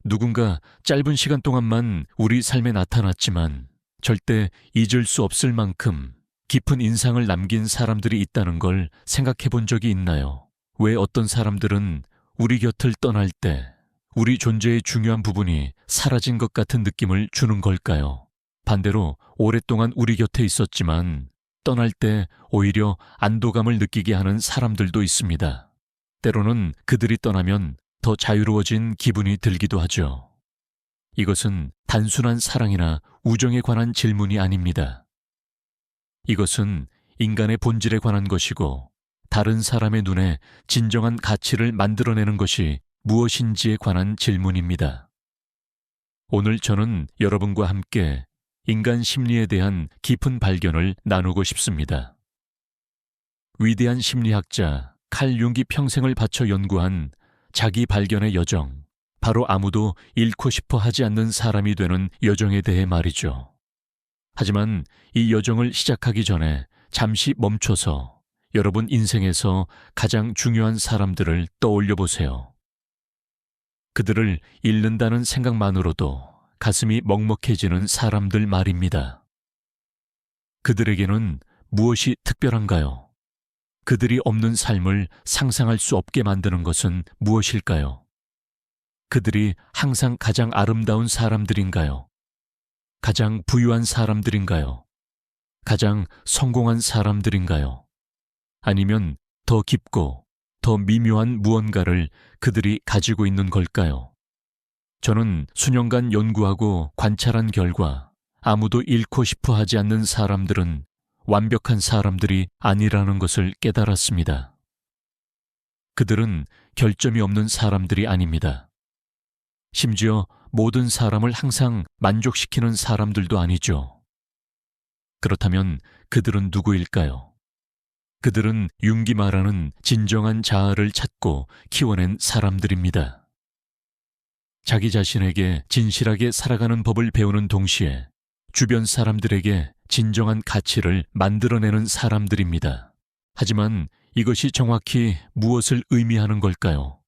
누군가 짧은 시간 동안만 우리 삶에 나타났지만 절대 잊을 수 없을 만큼 깊은 인상을 남긴 사람들이 있다는 걸 생각해 본 적이 있나요? 왜 어떤 사람들은 우리 곁을 떠날 때 우리 존재의 중요한 부분이 사라진 것 같은 느낌을 주는 걸까요? 반대로 오랫동안 우리 곁에 있었지만 떠날 때 오히려 안도감을 느끼게 하는 사람들도 있습니다. 때로는 그들이 떠나면 더 자유로워진 기분이 들기도 하죠. 이것은 단순한 사랑이나 우정에 관한 질문이 아닙니다. 이것은 인간의 본질에 관한 것이고 다른 사람의 눈에 진정한 가치를 만들어내는 것이 무엇인지에 관한 질문입니다. 오늘 저는 여러분과 함께 인간 심리에 대한 깊은 발견을 나누고 싶습니다. 위대한 심리학자 칼 융이 평생을 바쳐 연구한 자기 발견의 여정, 바로 아무도 잃고 싶어 하지 않는 사람이 되는 여정에 대해 말이죠. 하지만 이 여정을 시작하기 전에 잠시 멈춰서 여러분 인생에서 가장 중요한 사람들을 떠올려 보세요. 그들을 잃는다는 생각만으로도 가슴이 먹먹해지는 사람들 말입니다. 그들에게는 무엇이 특별한가요? 그들이 없는 삶을 상상할 수 없게 만드는 것은 무엇일까요? 그들이 항상 가장 아름다운 사람들인가요? 가장 부유한 사람들인가요? 가장 성공한 사람들인가요? 아니면 더 깊고 더 미묘한 무언가를 그들이 가지고 있는 걸까요? 저는 수년간 연구하고 관찰한 결과 아무도 잃고 싶어 하지 않는 사람들은 완벽한 사람들이 아니라는 것을 깨달았습니다. 그들은 결점이 없는 사람들이 아닙니다. 심지어 모든 사람을 항상 만족시키는 사람들도 아니죠. 그렇다면 그들은 누구일까요? 그들은 융기 말하는 진정한 자아를 찾고 키워낸 사람들입니다. 자기 자신에게 진실하게 살아가는 법을 배우는 동시에 주변 사람들에게 진정한 가치를 만들어내는 사람들입니다. 하지만 이것이 정확히 무엇을 의미하는 걸까요?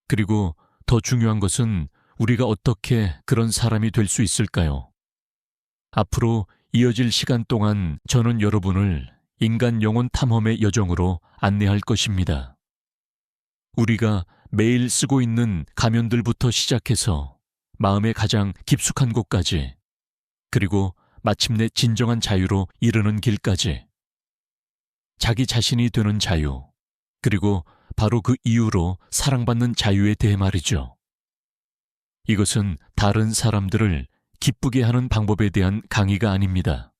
그리고 더 중요한 것은 우리가 어떻게 그런 사람이 될 수 있을까요? 앞으로 이어질 시간 동안 저는 여러분을 인간 영혼 탐험의 여정으로 안내할 것입니다. 우리가 매일 쓰고 있는 가면들부터 시작해서 마음의 가장 깊숙한 곳까지, 그리고 마침내 진정한 자유로 이르는 길까지, 자기 자신이 되는 자유, 그리고 바로 그 이유로 사랑받는 자유에 대해 말이죠. 이것은 다른 사람들을 기쁘게 하는 방법에 대한 강의가 아닙니다.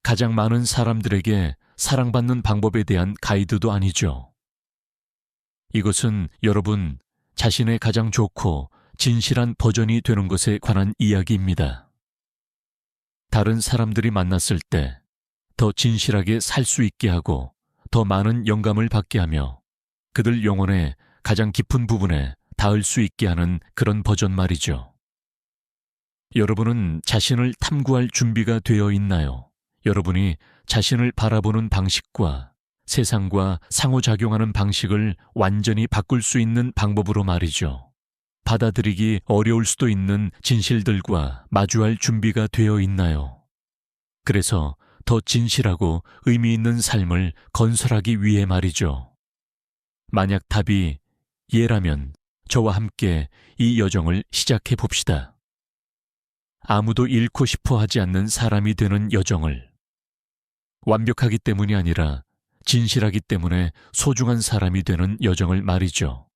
가장 많은 사람들에게 사랑받는 방법에 대한 가이드도 아니죠. 이것은 여러분 자신의 가장 좋고 진실한 버전이 되는 것에 관한 이야기입니다. 다른 사람들이 만났을 때 더 진실하게 살 수 있게 하고 더 많은 영감을 받게 하며 그들 영혼의 가장 깊은 부분에 닿을 수 있게 하는 그런 버전 말이죠. 여러분은 자신을 탐구할 준비가 되어 있나요? 여러분이 자신을 바라보는 방식과 세상과 상호작용하는 방식을 완전히 바꿀 수 있는 방법으로 말이죠. 받아들이기 어려울 수도 있는 진실들과 마주할 준비가 되어 있나요? 그래서 더 진실하고 의미 있는 삶을 건설하기 위해 말이죠. 만약 답이 예라면 저와 함께 이 여정을 시작해 봅시다. 아무도 잃고 싶어 하지 않는 사람이 되는 여정을. 완벽하기 때문이 아니라 진실하기 때문에 소중한 사람이 되는 여정을 말이죠.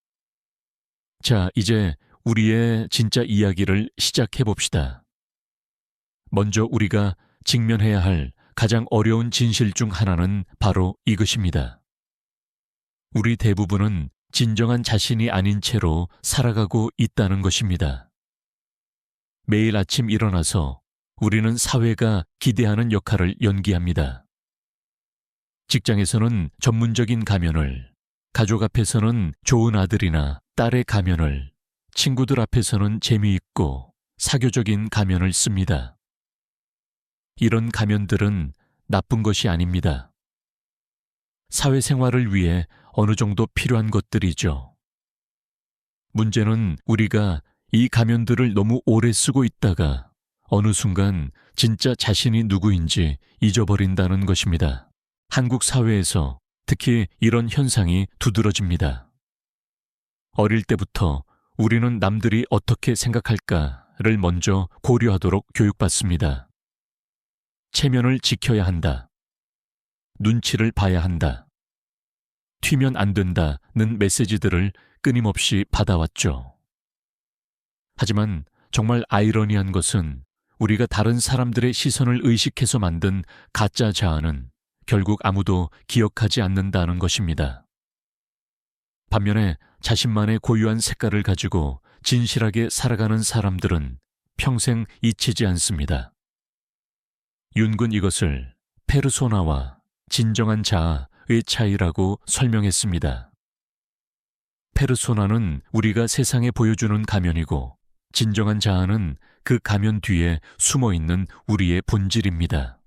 자, 이제 우리의 진짜 이야기를 시작해 봅시다. 먼저 우리가 직면해야 할 가장 어려운 진실 중 하나는 바로 이것입니다. 우리 대부분은 진정한 자신이 아닌 채로 살아가고 있다는 것입니다. 매일 아침 일어나서 우리는 사회가 기대하는 역할을 연기합니다. 직장에서는 전문적인 가면을, 가족 앞에서는 좋은 아들이나 딸의 가면을, 친구들 앞에서는 재미있고 사교적인 가면을 씁니다. 이런 가면들은 나쁜 것이 아닙니다. 사회생활을 위해 어느 정도 필요한 것들이죠. 문제는 우리가 이 가면들을 너무 오래 쓰고 있다가 어느 순간 진짜 자신이 누구인지 잊어버린다는 것입니다. 한국 사회에서 특히 이런 현상이 두드러집니다. 어릴 때부터 우리는 남들이 어떻게 생각할까를 먼저 고려하도록 교육받습니다. 체면을 지켜야 한다. 눈치를 봐야 한다. 튀면 안 된다는 메시지들을 끊임없이 받아왔죠. 하지만 정말 아이러니한 것은 우리가 다른 사람들의 시선을 의식해서 만든 가짜 자아는 결국 아무도 기억하지 않는다는 것입니다. 반면에 자신만의 고유한 색깔을 가지고 진실하게 살아가는 사람들은 평생 잊히지 않습니다. 윤군 이것을 페르소나와 진정한 자아의 차이라고 설명했습니다. 페르소나는 우리가 세상에 보여주는 가면이고 진정한 자아는 그 가면 뒤에 숨어있는 우리의 본질입니다.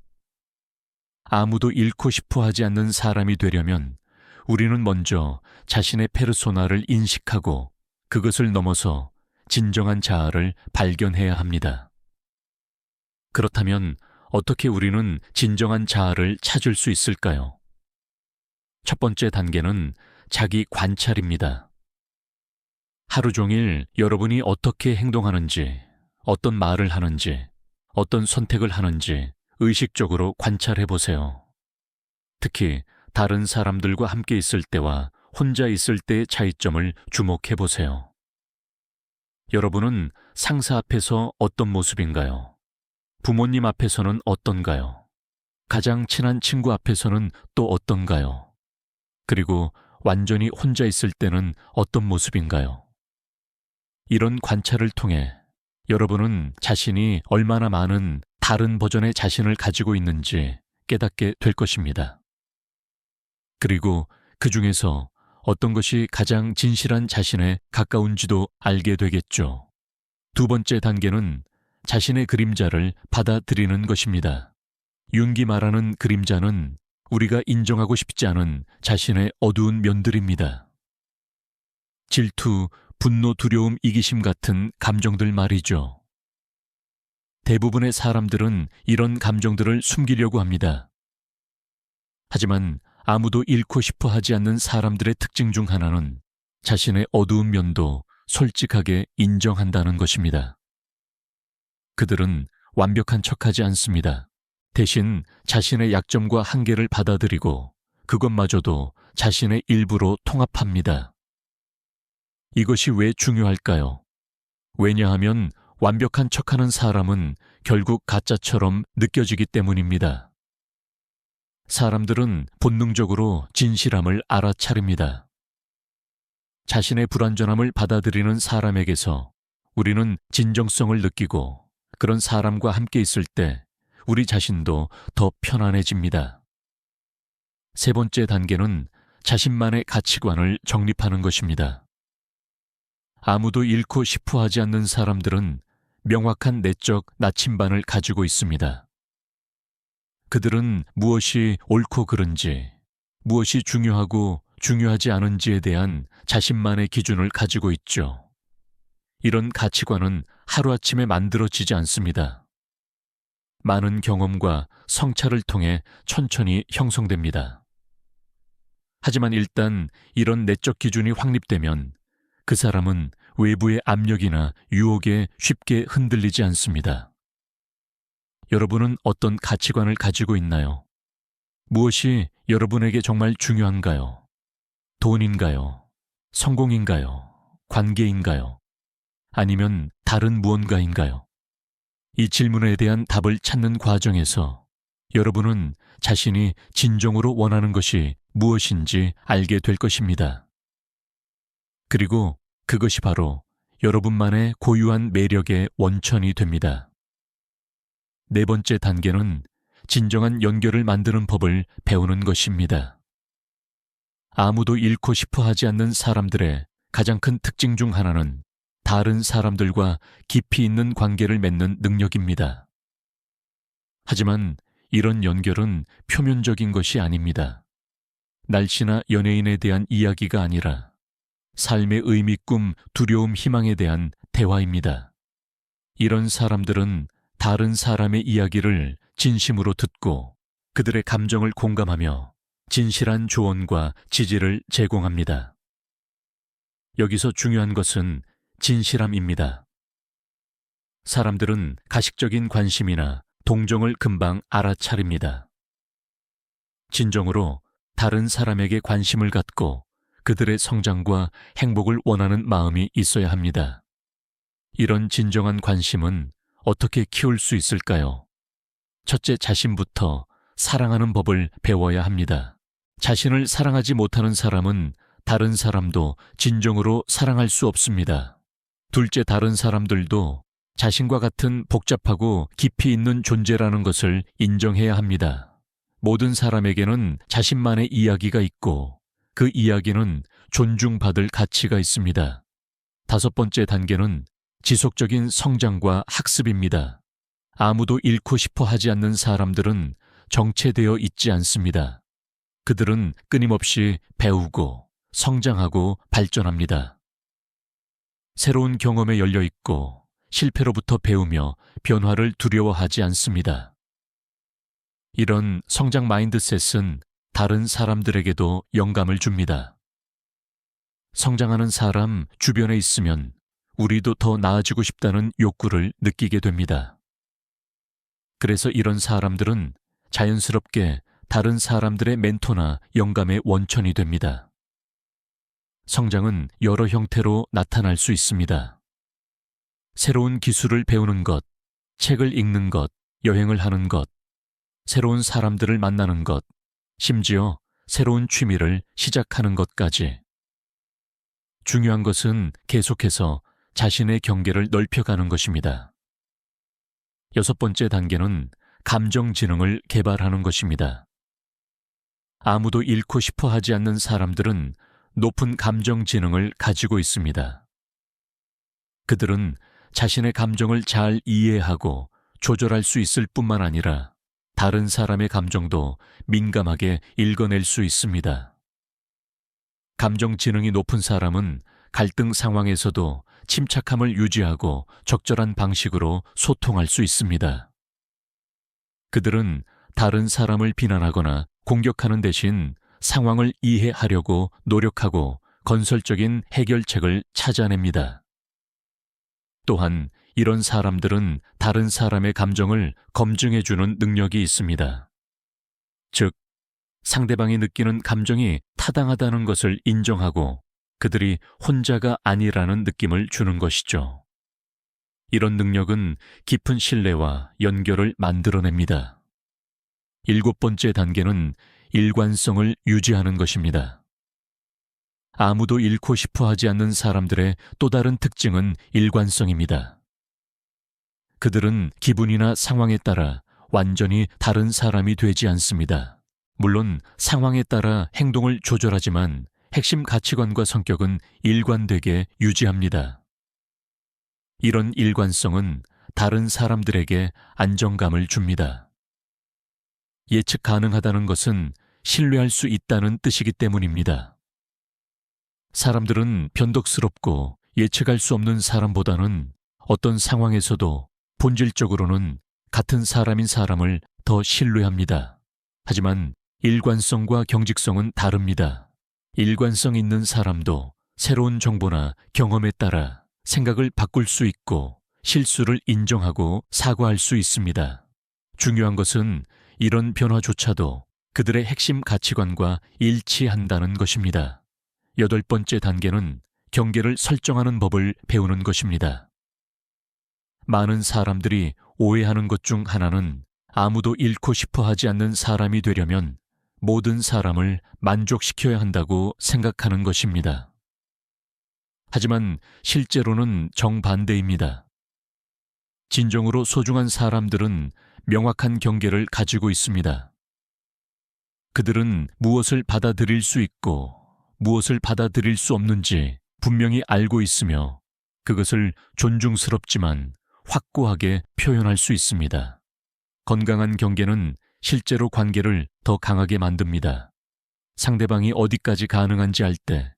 아무도 잃고 싶어 하지 않는 사람이 되려면 우리는 먼저 자신의 페르소나를 인식하고 그것을 넘어서 진정한 자아를 발견해야 합니다. 그렇다면 어떻게 우리는 진정한 자아를 찾을 수 있을까요? 첫 번째 단계는 자기 관찰입니다. 하루 종일 여러분이 어떻게 행동하는지, 어떤 말을 하는지, 어떤 선택을 하는지 의식적으로 관찰해 보세요. 특히 다른 사람들과 함께 있을 때와 혼자 있을 때의 차이점을 주목해 보세요. 여러분은 상사 앞에서 어떤 모습인가요? 부모님 앞에서는 어떤가요? 가장 친한 친구 앞에서는 또 어떤가요? 그리고 완전히 혼자 있을 때는 어떤 모습인가요? 이런 관찰을 통해 여러분은 자신이 얼마나 많은 다른 버전의 자신을 가지고 있는지 깨닫게 될 것입니다. 그리고 그 중에서 어떤 것이 가장 진실한 자신에 가까운지도 알게 되겠죠. 두 번째 단계는 자신의 그림자를 받아들이는 것입니다. 융기 말하는 그림자는 우리가 인정하고 싶지 않은 자신의 어두운 면들입니다. 질투, 분노, 두려움, 이기심 같은 감정들 말이죠. 대부분의 사람들은 이런 감정들을 숨기려고 합니다. 하지만 아무도 잃고 싶어 하지 않는 사람들의 특징 중 하나는 자신의 어두운 면도 솔직하게 인정한다는 것입니다. 그들은 완벽한 척하지 않습니다. 대신 자신의 약점과 한계를 받아들이고 그것마저도 자신의 일부로 통합합니다. 이것이 왜 중요할까요? 왜냐하면 완벽한 척하는 사람은 결국 가짜처럼 느껴지기 때문입니다. 사람들은 본능적으로 진실함을 알아차립니다. 자신의 불완전함을 받아들이는 사람에게서 우리는 진정성을 느끼고 그런 사람과 함께 있을 때 우리 자신도 더 편안해집니다. 세 번째 단계는 자신만의 가치관을 정립하는 것입니다. 아무도 잃고 싶어 하지 않는 사람들은 명확한 내적 나침반을 가지고 있습니다. 그들은 무엇이 옳고 그른지, 무엇이 중요하고 중요하지 않은지에 대한 자신만의 기준을 가지고 있죠. 이런 가치관은 하루아침에 만들어지지 않습니다. 많은 경험과 성찰을 통해 천천히 형성됩니다. 하지만 일단 이런 내적 기준이 확립되면 그 사람은 외부의 압력이나 유혹에 쉽게 흔들리지 않습니다. 여러분은 어떤 가치관을 가지고 있나요? 무엇이 여러분에게 정말 중요한가요? 돈인가요? 성공인가요? 관계인가요? 아니면 다른 무언가인가요? 이 질문에 대한 답을 찾는 과정에서 여러분은 자신이 진정으로 원하는 것이 무엇인지 알게 될 것입니다. 그리고 그것이 바로 여러분만의 고유한 매력의 원천이 됩니다. 네 번째 단계는 진정한 연결을 만드는 법을 배우는 것입니다. 아무도 잃고 싶어 하지 않는 사람들의 가장 큰 특징 중 하나는 다른 사람들과 깊이 있는 관계를 맺는 능력입니다. 하지만 이런 연결은 표면적인 것이 아닙니다. 날씨나 연예인에 대한 이야기가 아니라 삶의 의미, 꿈, 두려움, 희망에 대한 대화입니다. 이런 사람들은 다른 사람의 이야기를 진심으로 듣고 그들의 감정을 공감하며 진실한 조언과 지지를 제공합니다. 여기서 중요한 것은 진실함입니다. 사람들은 가식적인 관심이나 동정을 금방 알아차립니다. 진정으로 다른 사람에게 관심을 갖고 그들의 성장과 행복을 원하는 마음이 있어야 합니다. 이런 진정한 관심은 어떻게 키울 수 있을까요? 첫째, 자신부터 사랑하는 법을 배워야 합니다. 자신을 사랑하지 못하는 사람은 다른 사람도 진정으로 사랑할 수 없습니다. 둘째, 다른 사람들도 자신과 같은 복잡하고 깊이 있는 존재라는 것을 인정해야 합니다. 모든 사람에게는 자신만의 이야기가 있고 그 이야기는 존중받을 가치가 있습니다. 다섯 번째 단계는 지속적인 성장과 학습입니다. 아무도 잃고 싶어 하지 않는 사람들은 정체되어 있지 않습니다. 그들은 끊임없이 배우고 성장하고 발전합니다. 새로운 경험에 열려 있고 실패로부터 배우며 변화를 두려워하지 않습니다. 이런 성장 마인드셋은 다른 사람들에게도 영감을 줍니다. 성장하는 사람 주변에 있으면 우리도 더 나아지고 싶다는 욕구를 느끼게 됩니다. 그래서 이런 사람들은 자연스럽게 다른 사람들의 멘토나 영감의 원천이 됩니다. 성장은 여러 형태로 나타날 수 있습니다. 새로운 기술을 배우는 것, 책을 읽는 것, 여행을 하는 것, 새로운 사람들을 만나는 것, 심지어 새로운 취미를 시작하는 것까지. 중요한 것은 계속해서 자신의 경계를 넓혀가는 것입니다. 여섯 번째 단계는 감정지능을 개발하는 것입니다. 아무도 잃고 싶어 하지 않는 사람들은 높은 감정지능을 가지고 있습니다. 그들은 자신의 감정을 잘 이해하고 조절할 수 있을 뿐만 아니라 다른 사람의 감정도 민감하게 읽어낼 수 있습니다. 감정지능이 높은 사람은 갈등 상황에서도 침착함을 유지하고 적절한 방식으로 소통할 수 있습니다. 그들은 다른 사람을 비난하거나 공격하는 대신 상황을 이해하려고 노력하고 건설적인 해결책을 찾아냅니다. 또한 이런 사람들은 다른 사람의 감정을 검증해주는 능력이 있습니다. 즉, 상대방이 느끼는 감정이 타당하다는 것을 인정하고 그들이 혼자가 아니라는 느낌을 주는 것이죠. 이런 능력은 깊은 신뢰와 연결을 만들어냅니다. 일곱 번째 단계는 일관성을 유지하는 것입니다. 아무도 잃고 싶어 하지 않는 사람들의 또 다른 특징은 일관성입니다. 그들은 기분이나 상황에 따라 완전히 다른 사람이 되지 않습니다. 물론 상황에 따라 행동을 조절하지만 핵심 가치관과 성격은 일관되게 유지합니다. 이런 일관성은 다른 사람들에게 안정감을 줍니다. 예측 가능하다는 것은 신뢰할 수 있다는 뜻이기 때문입니다. 사람들은 변덕스럽고 예측할 수 없는 사람보다는 어떤 상황에서도 본질적으로는 같은 사람인 사람을 더 신뢰합니다. 하지만 일관성과 경직성은 다릅니다. 일관성 있는 사람도 새로운 정보나 경험에 따라 생각을 바꿀 수 있고 실수를 인정하고 사과할 수 있습니다. 중요한 것은 이런 변화조차도 그들의 핵심 가치관과 일치한다는 것입니다. 여덟 번째 단계는 경계를 설정하는 법을 배우는 것입니다. 많은 사람들이 오해하는 것 중 하나는 아무도 잃고 싶어 하지 않는 사람이 되려면 모든 사람을 만족시켜야 한다고 생각하는 것입니다. 하지만 실제로는 정반대입니다. 진정으로 소중한 사람들은 명확한 경계를 가지고 있습니다. 그들은 무엇을 받아들일 수 있고 무엇을 받아들일 수 없는지 분명히 알고 있으며 그것을 존중스럽지만 확고하게 표현할 수 있습니다. 건강한 경계는 실제로 관계를 더 강하게 만듭니다. 상대방이 어디까지 가능한지 알 때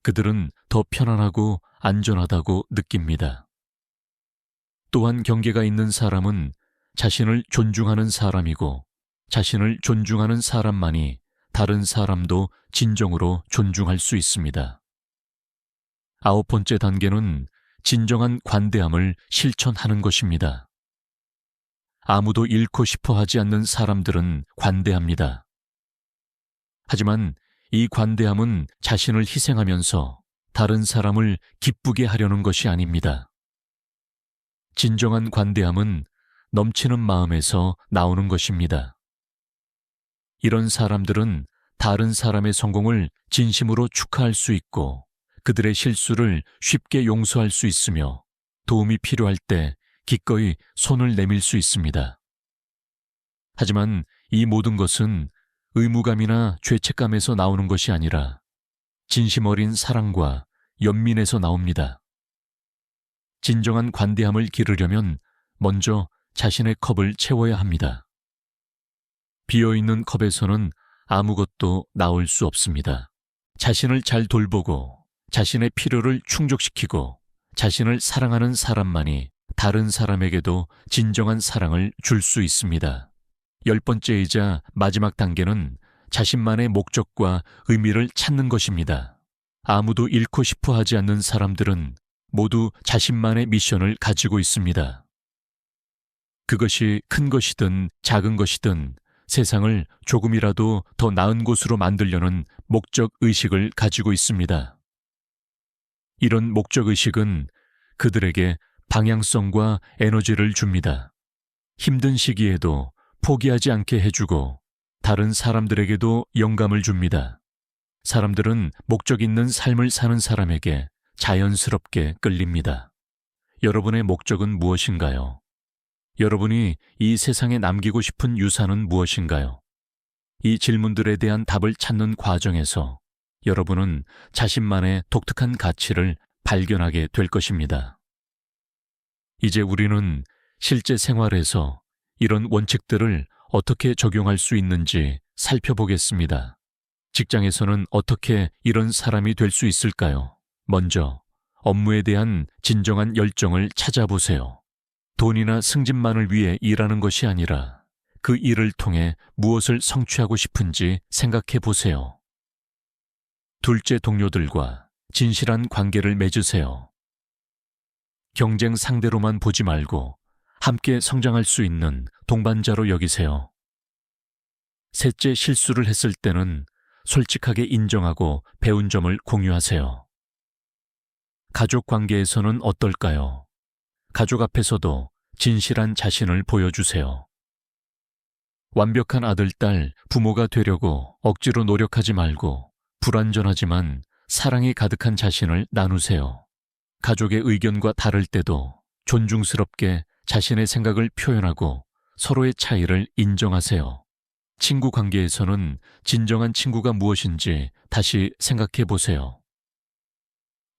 그들은 더 편안하고 안전하다고 느낍니다. 또한 경계가 있는 사람은 자신을 존중하는 사람이고, 자신을 존중하는 사람만이 다른 사람도 진정으로 존중할 수 있습니다. 9번째 단계는 진정한 관대함을 실천하는 것입니다. 아무도 잃고 싶어 하지 않는 사람들은 관대합니다. 하지만 이 관대함은 자신을 희생하면서 다른 사람을 기쁘게 하려는 것이 아닙니다. 진정한 관대함은 넘치는 마음에서 나오는 것입니다. 이런 사람들은 다른 사람의 성공을 진심으로 축하할 수 있고, 그들의 실수를 쉽게 용서할 수 있으며, 도움이 필요할 때 기꺼이 손을 내밀 수 있습니다. 하지만 이 모든 것은 의무감이나 죄책감에서 나오는 것이 아니라 진심 어린 사랑과 연민에서 나옵니다. 진정한 관대함을 기르려면 먼저 자신의 컵을 채워야 합니다. 비어있는 컵에서는 아무것도 나올 수 없습니다. 자신을 잘 돌보고 자신의 필요를 충족시키고 자신을 사랑하는 사람만이 다른 사람에게도 진정한 사랑을 줄 수 있습니다. 10번째이자 마지막 단계는 자신만의 목적과 의미를 찾는 것입니다. 아무도 잃고 싶어 하지 않는 사람들은 모두 자신만의 미션을 가지고 있습니다. 그것이 큰 것이든 작은 것이든 세상을 조금이라도 더 나은 곳으로 만들려는 목적 의식을 가지고 있습니다. 이런 목적 의식은 그들에게 방향성과 에너지를 줍니다. 힘든 시기에도 포기하지 않게 해주고 다른 사람들에게도 영감을 줍니다. 사람들은 목적 있는 삶을 사는 사람에게 자연스럽게 끌립니다. 여러분의 목적은 무엇인가요? 여러분이 이 세상에 남기고 싶은 유산은 무엇인가요? 이 질문들에 대한 답을 찾는 과정에서 여러분은 자신만의 독특한 가치를 발견하게 될 것입니다. 이제 우리는 실제 생활에서 이런 원칙들을 어떻게 적용할 수 있는지 살펴보겠습니다. 직장에서는 어떻게 이런 사람이 될 수 있을까요? 먼저 업무에 대한 진정한 열정을 찾아보세요. 돈이나 승진만을 위해 일하는 것이 아니라 그 일을 통해 무엇을 성취하고 싶은지 생각해 보세요. 둘째, 동료들과 진실한 관계를 맺으세요. 경쟁 상대로만 보지 말고 함께 성장할 수 있는 동반자로 여기세요. 셋째, 실수를 했을 때는 솔직하게 인정하고 배운 점을 공유하세요. 가족 관계에서는 어떨까요? 가족 앞에서도 진실한 자신을 보여주세요. 완벽한 아들, 딸, 부모가 되려고 억지로 노력하지 말고 불완전하지만 사랑이 가득한 자신을 나누세요. 가족의 의견과 다를 때도 존중스럽게 자신의 생각을 표현하고 서로의 차이를 인정하세요. 친구 관계에서는 진정한 친구가 무엇인지 다시 생각해 보세요.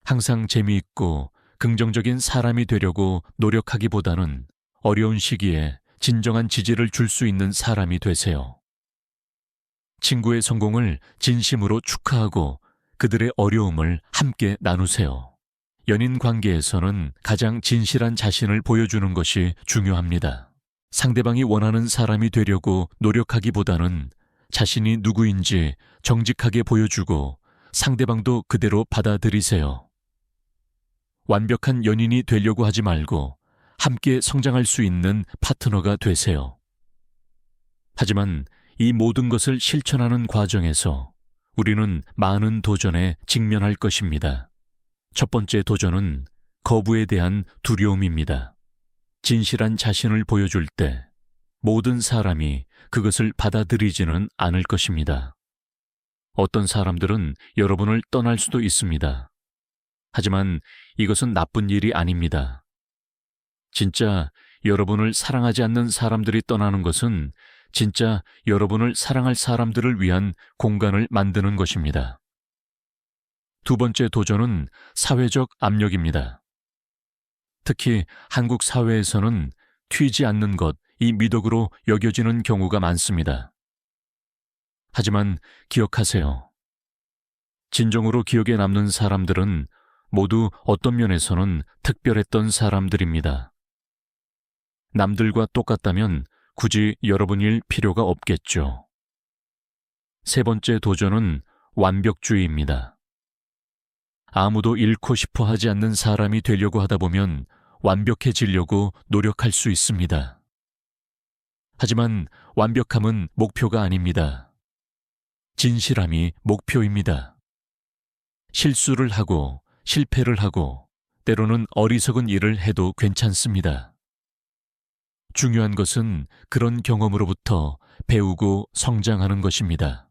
항상 재미있고 긍정적인 사람이 되려고 노력하기보다는 어려운 시기에 진정한 지지를 줄 수 있는 사람이 되세요. 친구의 성공을 진심으로 축하하고 그들의 어려움을 함께 나누세요. 연인 관계에서는 가장 진실한 자신을 보여주는 것이 중요합니다. 상대방이 원하는 사람이 되려고 노력하기보다는 자신이 누구인지 정직하게 보여주고 상대방도 그대로 받아들이세요. 완벽한 연인이 되려고 하지 말고 함께 성장할 수 있는 파트너가 되세요. 하지만 이 모든 것을 실천하는 과정에서 우리는 많은 도전에 직면할 것입니다. 첫 번째 도전은 거부에 대한 두려움입니다. 진실한 자신을 보여줄 때 모든 사람이 그것을 받아들이지는 않을 것입니다. 어떤 사람들은 여러분을 떠날 수도 있습니다. 하지만 이것은 나쁜 일이 아닙니다. 진짜 여러분을 사랑하지 않는 사람들이 떠나는 것은 진짜 여러분을 사랑할 사람들을 위한 공간을 만드는 것입니다. 두 번째 도전은 사회적 압력입니다. 특히 한국 사회에서는 튀지 않는 것이 미덕으로 여겨지는 경우가 많습니다. 하지만 기억하세요. 진정으로 기억에 남는 사람들은 모두 어떤 면에서는 특별했던 사람들입니다. 남들과 똑같다면 굳이 여러분일 필요가 없겠죠. 세 번째 도전은 완벽주의입니다. 아무도 잃고 싶어 하지 않는 사람이 되려고 하다 보면 완벽해지려고 노력할 수 있습니다. 하지만 완벽함은 목표가 아닙니다. 진실함이 목표입니다. 실수를 하고 실패를 하고 때로는 어리석은 일을 해도 괜찮습니다. 중요한 것은 그런 경험으로부터 배우고 성장하는 것입니다.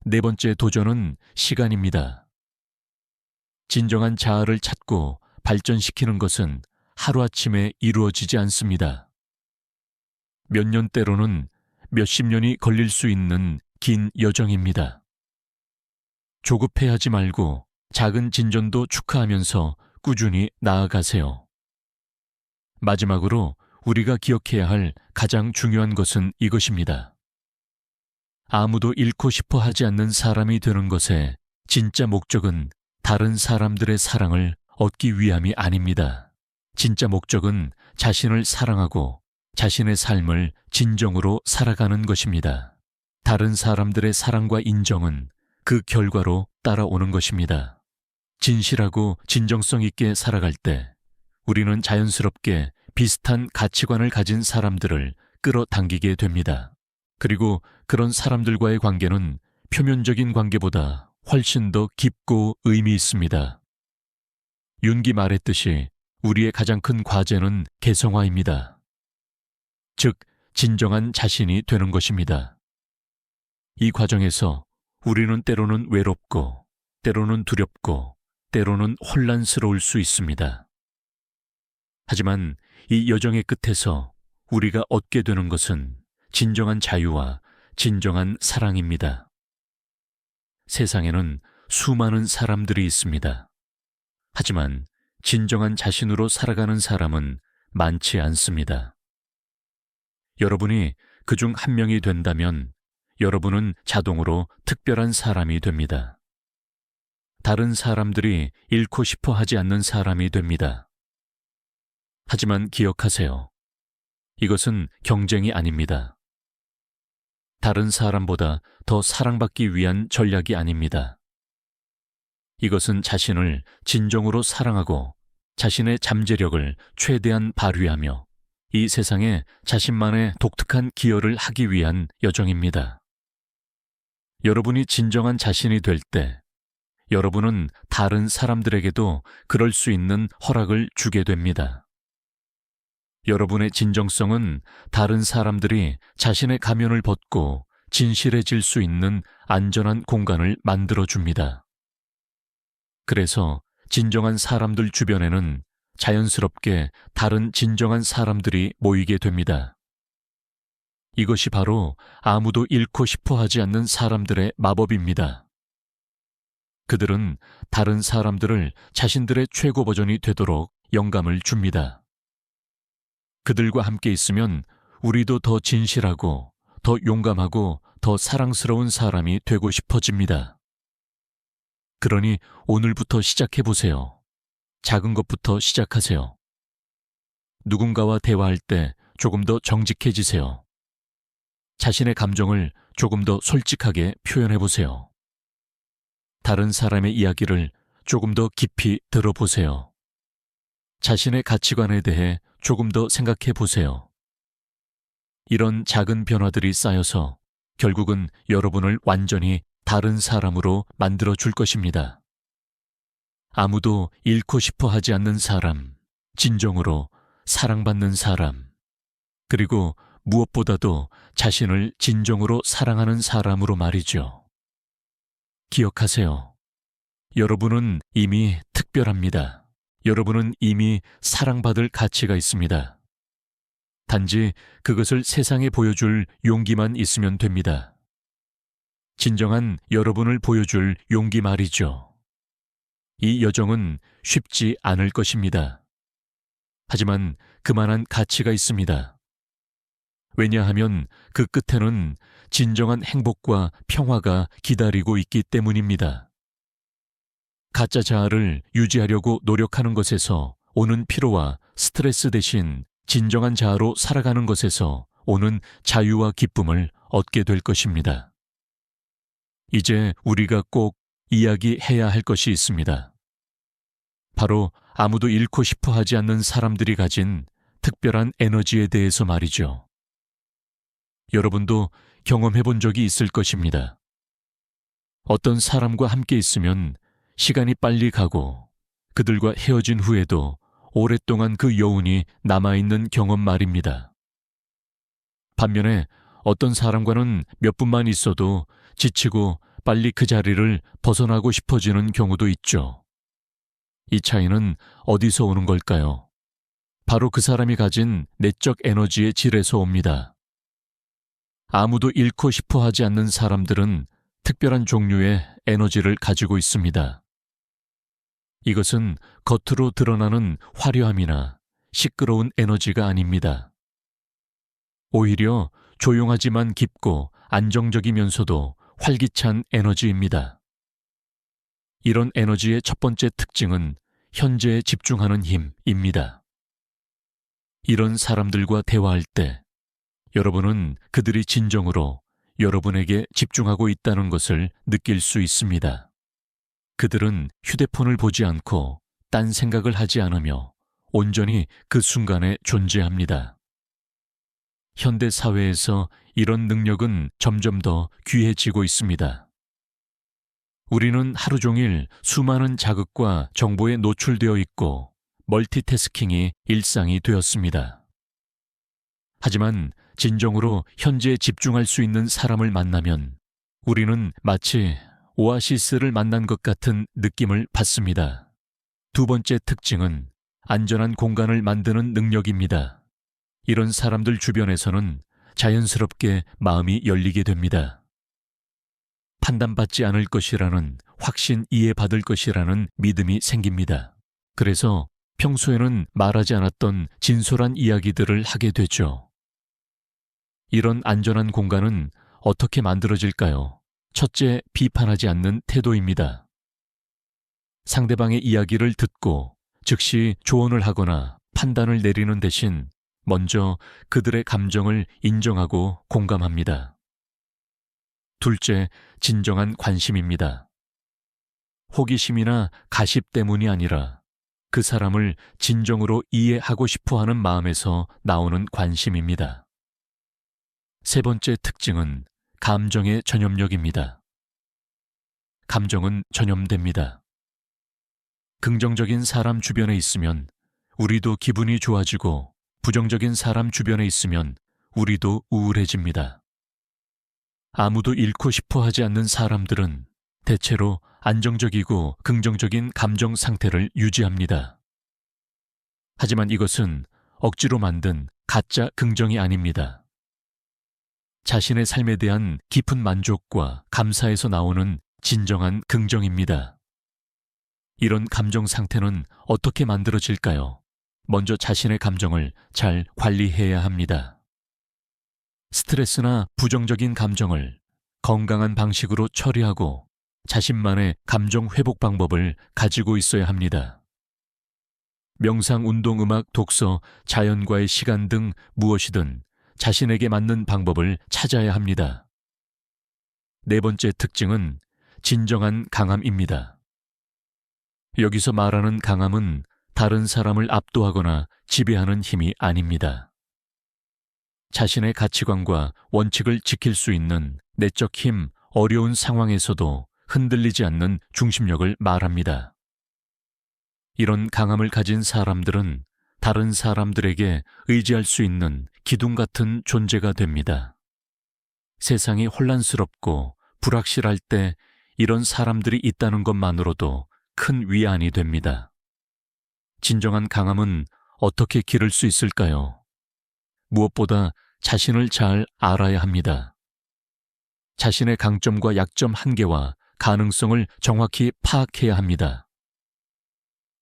네 번째 도전은 시간입니다. 진정한 자아를 찾고 발전시키는 것은 하루아침에 이루어지지 않습니다. 몇 년 때로는 몇십 년이 걸릴 수 있는 긴 여정입니다. 조급해하지 말고 작은 진전도 축하하면서 꾸준히 나아가세요. 마지막으로 우리가 기억해야 할 가장 중요한 것은 이것입니다. 아무도 잃고 싶어 하지 않는 사람이 되는 것의 진짜 목적은 다른 사람들의 사랑을 얻기 위함이 아닙니다. 진짜 목적은 자신을 사랑하고 자신의 삶을 진정으로 살아가는 것입니다. 다른 사람들의 사랑과 인정은 그 결과로 따라오는 것입니다. 진실하고 진정성 있게 살아갈 때 우리는 자연스럽게 비슷한 가치관을 가진 사람들을 끌어당기게 됩니다. 그리고 그런 사람들과의 관계는 표면적인 관계보다 훨씬 더 깊고 의미 있습니다. 윤기 말했듯이 우리의 가장 큰 과제는 개성화입니다. 즉, 진정한 자신이 되는 것입니다. 이 과정에서 우리는 때로는 외롭고, 때로는 두렵고, 때로는 혼란스러울 수 있습니다. 하지만 이 여정의 끝에서 우리가 얻게 되는 것은 진정한 자유와 진정한 사랑입니다. 세상에는 수많은 사람들이 있습니다. 하지만 진정한 자신으로 살아가는 사람은 많지 않습니다. 여러분이 그중 한 명이 된다면 여러분은 자동으로 특별한 사람이 됩니다. 다른 사람들이 잃고 싶어 하지 않는 사람이 됩니다. 하지만 기억하세요. 이것은 경쟁이 아닙니다. 다른 사람보다 더 사랑받기 위한 전략이 아닙니다. 이것은 자신을 진정으로 사랑하고 자신의 잠재력을 최대한 발휘하며 이 세상에 자신만의 독특한 기여를 하기 위한 여정입니다. 여러분이 진정한 자신이 될 때 여러분은 다른 사람들에게도 그럴 수 있는 허락을 주게 됩니다. 여러분의 진정성은 다른 사람들이 자신의 가면을 벗고 진실해질 수 있는 안전한 공간을 만들어줍니다. 그래서 진정한 사람들 주변에는 자연스럽게 다른 진정한 사람들이 모이게 됩니다. 이것이 바로 아무도 잃고 싶어 하지 않는 사람들의 마법입니다. 그들은 다른 사람들을 자신들의 최고 버전이 되도록 영감을 줍니다. 그들과 함께 있으면 우리도 더 진실하고 더 용감하고 더 사랑스러운 사람이 되고 싶어집니다. 그러니 오늘부터 시작해보세요. 작은 것부터 시작하세요. 누군가와 대화할 때 조금 더 정직해지세요. 자신의 감정을 조금 더 솔직하게 표현해보세요. 다른 사람의 이야기를 조금 더 깊이 들어보세요. 자신의 가치관에 대해 조금 더 생각해 보세요. 이런 작은 변화들이 쌓여서 결국은 여러분을 완전히 다른 사람으로 만들어 줄 것입니다. 아무도 잃고 싶어 하지 않는 사람, 진정으로 사랑받는 사람, 그리고 무엇보다도 자신을 진정으로 사랑하는 사람으로 말이죠. 기억하세요. 여러분은 이미 특별합니다. 여러분은 이미 사랑받을 가치가 있습니다. 단지 그것을 세상에 보여줄 용기만 있으면 됩니다. 진정한 여러분을 보여줄 용기 말이죠. 이 여정은 쉽지 않을 것입니다. 하지만 그만한 가치가 있습니다. 왜냐하면 그 끝에는 진정한 행복과 평화가 기다리고 있기 때문입니다. 가짜 자아를 유지하려고 노력하는 것에서 오는 피로와 스트레스 대신 진정한 자아로 살아가는 것에서 오는 자유와 기쁨을 얻게 될 것입니다. 이제 우리가 꼭 이야기해야 할 것이 있습니다. 바로 아무도 잃고 싶어 하지 않는 사람들이 가진 특별한 에너지에 대해서 말이죠. 여러분도 경험해 본 적이 있을 것입니다. 어떤 사람과 함께 있으면 시간이 빨리 가고 그들과 헤어진 후에도 오랫동안 그 여운이 남아있는 경험 말입니다. 반면에 어떤 사람과는 몇 분만 있어도 지치고 빨리 그 자리를 벗어나고 싶어지는 경우도 있죠. 이 차이는 어디서 오는 걸까요? 바로 그 사람이 가진 내적 에너지의 질에서 옵니다. 아무도 잃고 싶어 하지 않는 사람들은 특별한 종류의 에너지를 가지고 있습니다. 이것은 겉으로 드러나는 화려함이나 시끄러운 에너지가 아닙니다. 오히려 조용하지만 깊고 안정적이면서도 활기찬 에너지입니다. 이런 에너지의 첫 번째 특징은 현재에 집중하는 힘입니다. 이런 사람들과 대화할 때 여러분은 그들이 진정으로 여러분에게 집중하고 있다는 것을 느낄 수 있습니다. 그들은 휴대폰을 보지 않고 딴 생각을 하지 않으며 온전히 그 순간에 존재합니다. 현대 사회에서 이런 능력은 점점 더 귀해지고 있습니다. 우리는 하루 종일 수많은 자극과 정보에 노출되어 있고 멀티태스킹이 일상이 되었습니다. 하지만 진정으로 현재에 집중할 수 있는 사람을 만나면 우리는 마치 오아시스를 만난 것 같은 느낌을 받습니다. 두 번째 특징은 안전한 공간을 만드는 능력입니다. 이런 사람들 주변에서는 자연스럽게 마음이 열리게 됩니다. 판단받지 않을 것이라는 확신 이해받을 것이라는 믿음이 생깁니다. 그래서 평소에는 말하지 않았던 진솔한 이야기들을 하게 되죠. 이런 안전한 공간은 어떻게 만들어질까요? 첫째, 비판하지 않는 태도입니다. 상대방의 이야기를 듣고 즉시 조언을 하거나 판단을 내리는 대신 먼저 그들의 감정을 인정하고 공감합니다. 둘째, 진정한 관심입니다. 호기심이나 가십 때문이 아니라 그 사람을 진정으로 이해하고 싶어 하는 마음에서 나오는 관심입니다. 세 번째 특징은 감정의 전염력입니다. 감정은 전염됩니다. 긍정적인 사람 주변에 있으면 우리도 기분이 좋아지고 부정적인 사람 주변에 있으면 우리도 우울해집니다. 아무도 잃고 싶어 하지 않는 사람들은 대체로 안정적이고 긍정적인 감정 상태를 유지합니다. 하지만 이것은 억지로 만든 가짜 긍정이 아닙니다. 자신의 삶에 대한 깊은 만족과 감사에서 나오는 진정한 긍정입니다. 이런 감정 상태는 어떻게 만들어질까요? 먼저 자신의 감정을 잘 관리해야 합니다. 스트레스나 부정적인 감정을 건강한 방식으로 처리하고 자신만의 감정 회복 방법을 가지고 있어야 합니다. 명상, 운동, 음악, 독서, 자연과의 시간 등 무엇이든 자신에게 맞는 방법을 찾아야 합니다. 네 번째 특징은 진정한 강함입니다. 여기서 말하는 강함은 다른 사람을 압도하거나 지배하는 힘이 아닙니다. 자신의 가치관과 원칙을 지킬 수 있는 내적 힘, 어려운 상황에서도 흔들리지 않는 중심력을 말합니다. 이런 강함을 가진 사람들은 다른 사람들에게 의지할 수 있는 기둥 같은 존재가 됩니다. 세상이 혼란스럽고 불확실할 때 이런 사람들이 있다는 것만으로도 큰 위안이 됩니다. 진정한 강함은 어떻게 기를 수 있을까요? 무엇보다 자신을 잘 알아야 합니다. 자신의 강점과 약점 한계와 가능성을 정확히 파악해야 합니다.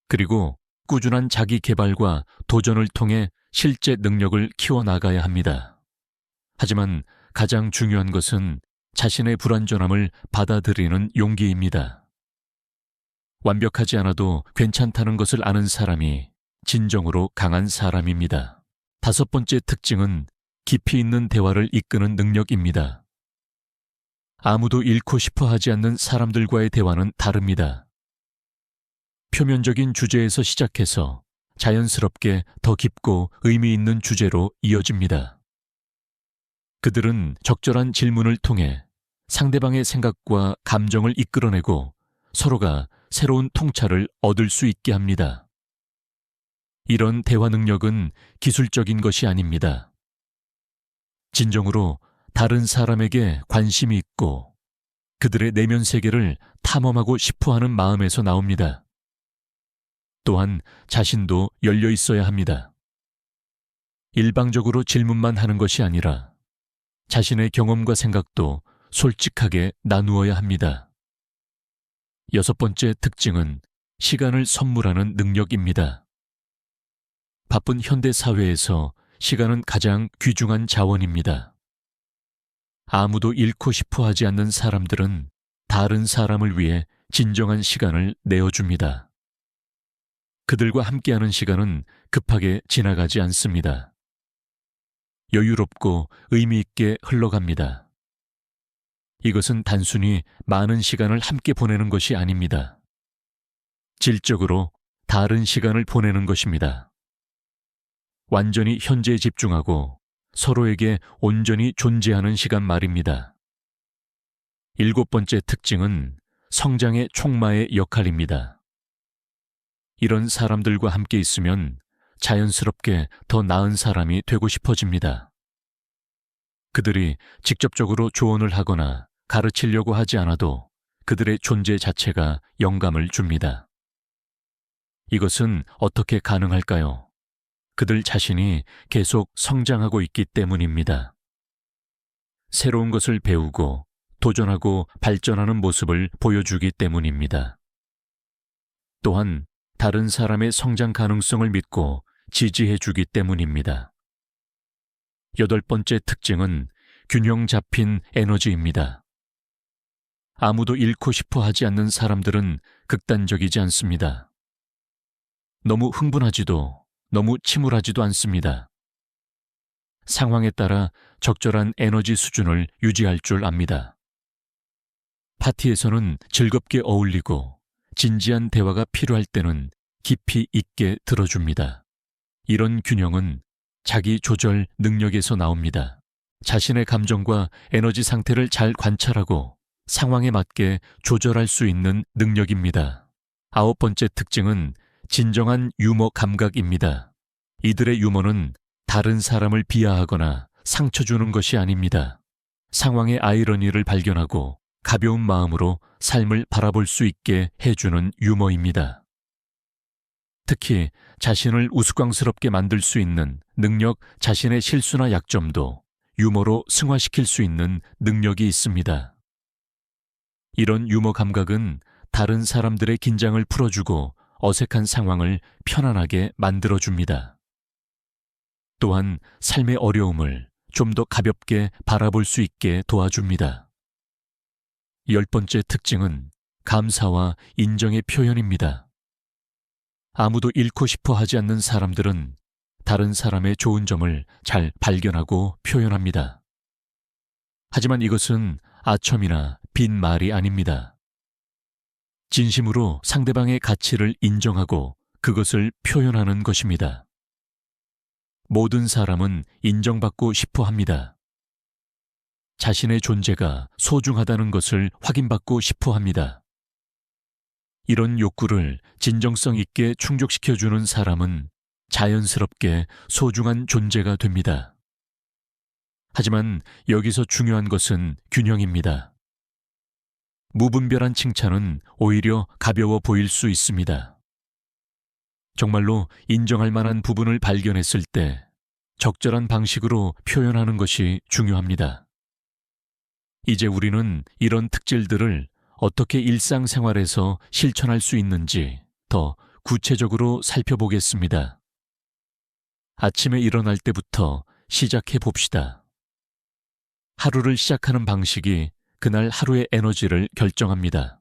그리고 꾸준한 자기 개발과 도전을 통해 실제 능력을 키워나가야 합니다. 하지만 가장 중요한 것은 자신의 불완전함을 받아들이는 용기입니다. 완벽하지 않아도 괜찮다는 것을 아는 사람이 진정으로 강한 사람입니다. 다섯 번째 특징은 깊이 있는 대화를 이끄는 능력입니다. 아무도 잃고 싶어 하지 않는 사람들과의 대화는 다릅니다. 표면적인 주제에서 시작해서 자연스럽게 더 깊고 의미 있는 주제로 이어집니다. 그들은 적절한 질문을 통해 상대방의 생각과 감정을 이끌어내고 서로가 새로운 통찰을 얻을 수 있게 합니다. 이런 대화 능력은 기술적인 것이 아닙니다. 진정으로 다른 사람에게 관심이 있고 그들의 내면 세계를 탐험하고 싶어 하는 마음에서 나옵니다. 또한 자신도 열려 있어야 합니다. 일방적으로 질문만 하는 것이 아니라 자신의 경험과 생각도 솔직하게 나누어야 합니다. 여섯 번째 특징은 시간을 선물하는 능력입니다. 바쁜 현대 사회에서 시간은 가장 귀중한 자원입니다. 아무도 잃고 싶어 하지 않는 사람들은 다른 사람을 위해 진정한 시간을 내어줍니다. 그들과 함께하는 시간은 급하게 지나가지 않습니다. 여유롭고 의미 있게 흘러갑니다. 이것은 단순히 많은 시간을 함께 보내는 것이 아닙니다. 질적으로 다른 시간을 보내는 것입니다. 완전히 현재에 집중하고 서로에게 온전히 존재하는 시간 말입니다. 일곱 번째 특징은 성장의 촉마의 역할입니다. 이런 사람들과 함께 있으면 자연스럽게 더 나은 사람이 되고 싶어집니다. 그들이 직접적으로 조언을 하거나 가르치려고 하지 않아도 그들의 존재 자체가 영감을 줍니다. 이것은 어떻게 가능할까요? 그들 자신이 계속 성장하고 있기 때문입니다. 새로운 것을 배우고 도전하고 발전하는 모습을 보여주기 때문입니다. 또한 다른 사람의 성장 가능성을 믿고 지지해주기 때문입니다. 여덟 번째 특징은 균형 잡힌 에너지입니다. 아무도 잃고 싶어 하지 않는 사람들은 극단적이지 않습니다. 너무 흥분하지도 너무 침울하지도 않습니다. 상황에 따라 적절한 에너지 수준을 유지할 줄 압니다. 파티에서는 즐겁게 어울리고 진지한 대화가 필요할 때는 깊이 있게 들어줍니다. 이런 균형은 자기 조절 능력에서 나옵니다. 자신의 감정과 에너지 상태를 잘 관찰하고 상황에 맞게 조절할 수 있는 능력입니다. 아홉 번째 특징은 진정한 유머 감각입니다. 이들의 유머는 다른 사람을 비하하거나 상처 주는 것이 아닙니다. 상황의 아이러니를 발견하고 가벼운 마음으로 삶을 바라볼 수 있게 해주는 유머입니다. 특히 자신을 우스꽝스럽게 만들 수 있는 능력, 자신의 실수나 약점도 유머로 승화시킬 수 있는 능력이 있습니다. 이런 유머 감각은 다른 사람들의 긴장을 풀어주고 어색한 상황을 편안하게 만들어줍니다. 또한 삶의 어려움을 좀 더 가볍게 바라볼 수 있게 도와줍니다. 열 번째 특징은 감사와 인정의 표현입니다. 아무도 잃고 싶어 하지 않는 사람들은 다른 사람의 좋은 점을 잘 발견하고 표현합니다. 하지만 이것은 아첨이나 빈말이 아닙니다. 진심으로 상대방의 가치를 인정하고 그것을 표현하는 것입니다. 모든 사람은 인정받고 싶어 합니다. 자신의 존재가 소중하다는 것을 확인받고 싶어 합니다. 이런 욕구를 진정성 있게 충족시켜주는 사람은 자연스럽게 소중한 존재가 됩니다. 하지만 여기서 중요한 것은 균형입니다. 무분별한 칭찬은 오히려 가벼워 보일 수 있습니다. 정말로 인정할 만한 부분을 발견했을 때 적절한 방식으로 표현하는 것이 중요합니다. 이제 우리는 이런 특질들을 어떻게 일상생활에서 실천할 수 있는지 더 구체적으로 살펴보겠습니다. 아침에 일어날 때부터 시작해 봅시다. 하루를 시작하는 방식이 그날 하루의 에너지를 결정합니다.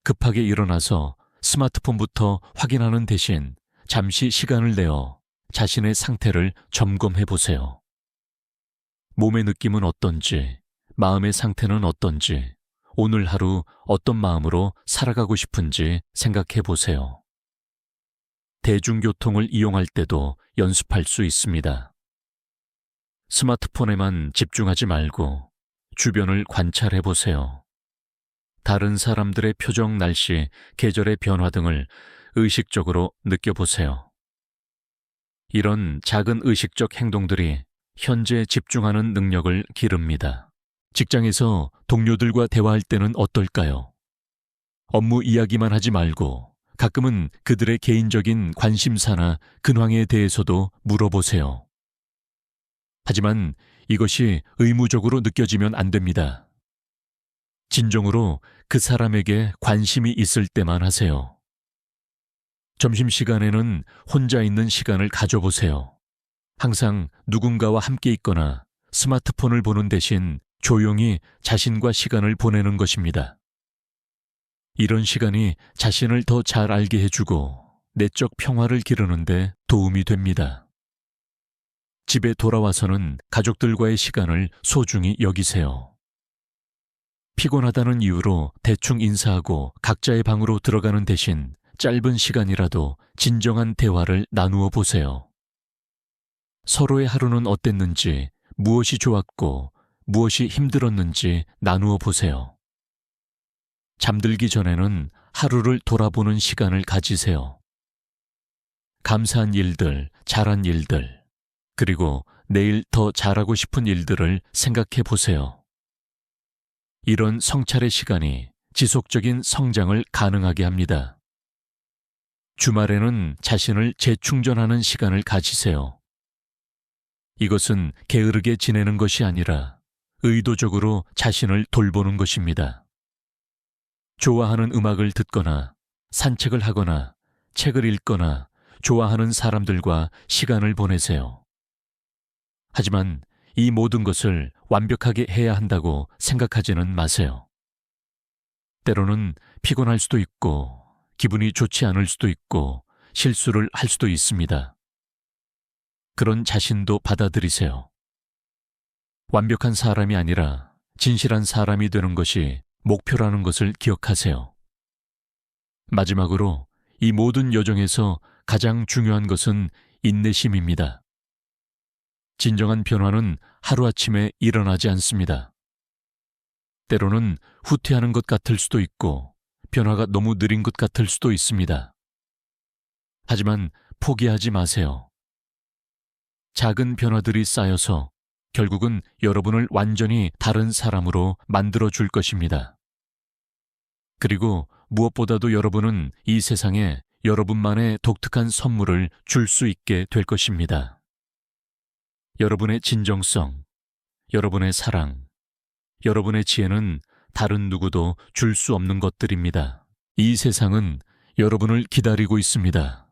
급하게 일어나서 스마트폰부터 확인하는 대신 잠시 시간을 내어 자신의 상태를 점검해 보세요. 몸의 느낌은 어떤지, 마음의 상태는 어떤지, 오늘 하루 어떤 마음으로 살아가고 싶은지 생각해 보세요. 대중교통을 이용할 때도 연습할 수 있습니다. 스마트폰에만 집중하지 말고 주변을 관찰해 보세요. 다른 사람들의 표정, 날씨, 계절의 변화 등을 의식적으로 느껴보세요. 이런 작은 의식적 행동들이 현재 집중하는 능력을 기릅니다. 직장에서 동료들과 대화할 때는 어떨까요? 업무 이야기만 하지 말고 가끔은 그들의 개인적인 관심사나 근황에 대해서도 물어보세요. 하지만 이것이 의무적으로 느껴지면 안 됩니다. 진정으로 그 사람에게 관심이 있을 때만 하세요. 점심시간에는 혼자 있는 시간을 가져보세요. 항상 누군가와 함께 있거나 스마트폰을 보는 대신 조용히 자신과 시간을 보내는 것입니다. 이런 시간이 자신을 더 잘 알게 해주고 내적 평화를 기르는데 도움이 됩니다. 집에 돌아와서는 가족들과의 시간을 소중히 여기세요. 피곤하다는 이유로 대충 인사하고 각자의 방으로 들어가는 대신 짧은 시간이라도 진정한 대화를 나누어 보세요. 서로의 하루는 어땠는지, 무엇이 좋았고 무엇이 힘들었는지 나누어 보세요. 잠들기 전에는 하루를 돌아보는 시간을 가지세요. 감사한 일들, 잘한 일들, 그리고 내일 더 잘하고 싶은 일들을 생각해 보세요. 이런 성찰의 시간이 지속적인 성장을 가능하게 합니다. 주말에는 자신을 재충전하는 시간을 가지세요. 이것은 게으르게 지내는 것이 아니라 의도적으로 자신을 돌보는 것입니다. 좋아하는 음악을 듣거나 산책을 하거나 책을 읽거나 좋아하는 사람들과 시간을 보내세요. 하지만 이 모든 것을 완벽하게 해야 한다고 생각하지는 마세요. 때로는 피곤할 수도 있고 기분이 좋지 않을 수도 있고 실수를 할 수도 있습니다. 그런 자신도 받아들이세요. 완벽한 사람이 아니라 진실한 사람이 되는 것이 목표라는 것을 기억하세요. 마지막으로 이 모든 여정에서 가장 중요한 것은 인내심입니다. 진정한 변화는 하루아침에 일어나지 않습니다. 때로는 후퇴하는 것 같을 수도 있고 변화가 너무 느린 것 같을 수도 있습니다. 하지만 포기하지 마세요. 작은 변화들이 쌓여서 결국은 여러분을 완전히 다른 사람으로 만들어 줄 것입니다. 그리고 무엇보다도 여러분은 이 세상에 여러분만의 독특한 선물을 줄 수 있게 될 것입니다. 여러분의 진정성, 여러분의 사랑, 여러분의 지혜는 다른 누구도 줄 수 없는 것들입니다. 이 세상은 여러분을 기다리고 있습니다.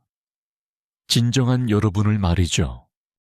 진정한 여러분을 말이죠.